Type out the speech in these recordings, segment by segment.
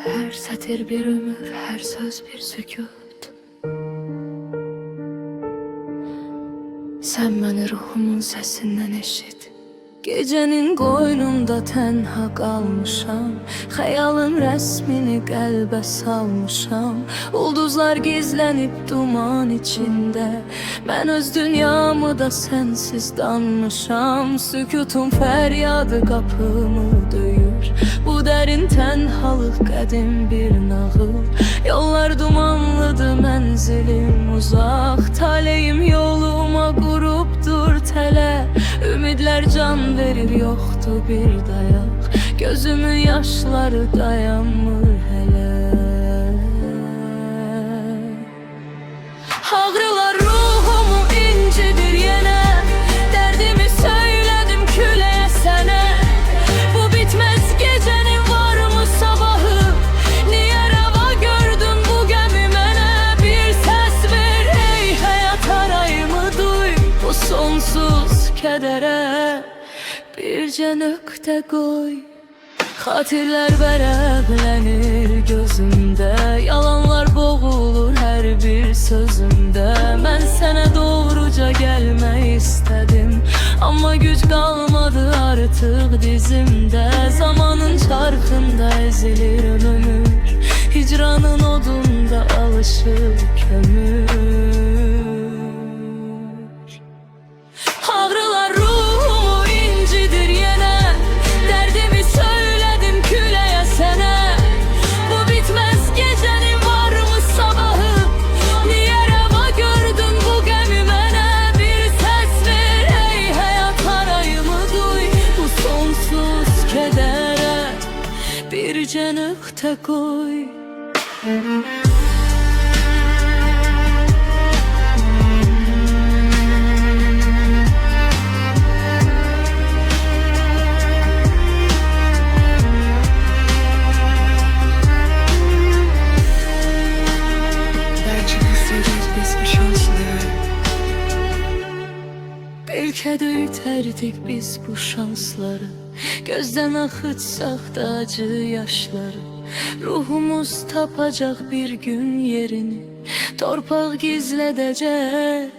Her satır bir ömür, her söz bir sükut. Sen beni ruhumun sesinden eşit. Gecenin qoynunda tənha qalmışam, xəyalın rəsmini qəlbə salmışam. Ulduzlar gizlənib duman içində, mən öz dünyamı da sənsiz danmışam. Sükutum fəryadı qapımı döyür, bu dərin tənhalıq qədim bir nağıl. Yollar dumanlıdır, mənzilim uzaq, taleyim yoluma qurubdur tələ. Ümidlər can verir, yoxdur bir dayaq, gözümün yaşları dayanmır hələ. Ağrılar ruhumu incidir yenə, dərdimi söylədim küləyə sənə. Bu bitməz gecənin varmı sabahı, niyə rəva gördün bu gəmi mənə? Bir səs ver ey həyat, arayımı duy, bu sonsuz kədərə bircə nöqtə qoy. Xatirlər vərəqlənir gözümdə, yalanlar boğulur hər bir sözümdə. Mən sənə doğruca gəlmək istədim, amma güc qalmadı artıq dizimdə. Zamanın çarxında əzilir ömür, hicranın odunda alışır kömür. Ağrılar ruhumu incidir yenə, dərdimi söylədim küləyə sənə. Bu bitməz gecənin varmı sabahı, niyə rəva gördün bu qəmi mənə? Bir səs ver ey həyat, arayımı duy, bu sonsuz kədərə bircə nöqtə qoy. Belki de üterdik biz bu şansları, gözden akıtsak da acı yaşları. Ruhumuz tapacak bir gün yerini, torpaq gizledecek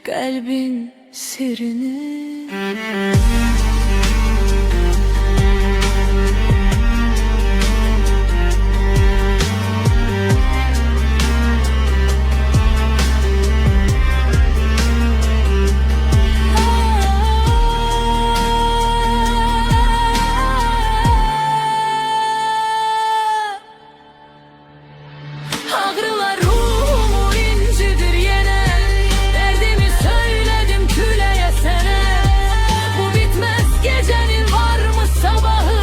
kalbin sirrini. Ağrılar ruhumu incidir yenə, dərdimi söylədim küləyə sənə. Bu bitməz gecənin varmı sabahı,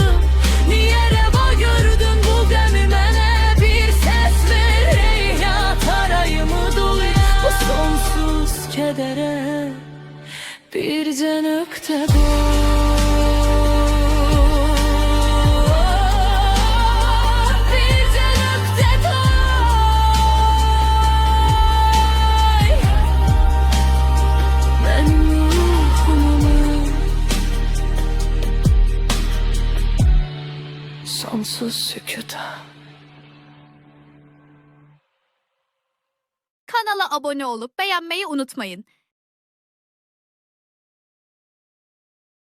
niyə rəva gördün bu qəmi mənə? Bir səs ver ey həyat, arayımı duy, bu sonsuz kədərə bircə nöqtə qoy. Sonsuz sükuta. Kanala abone olup beğenmeyi unutmayın.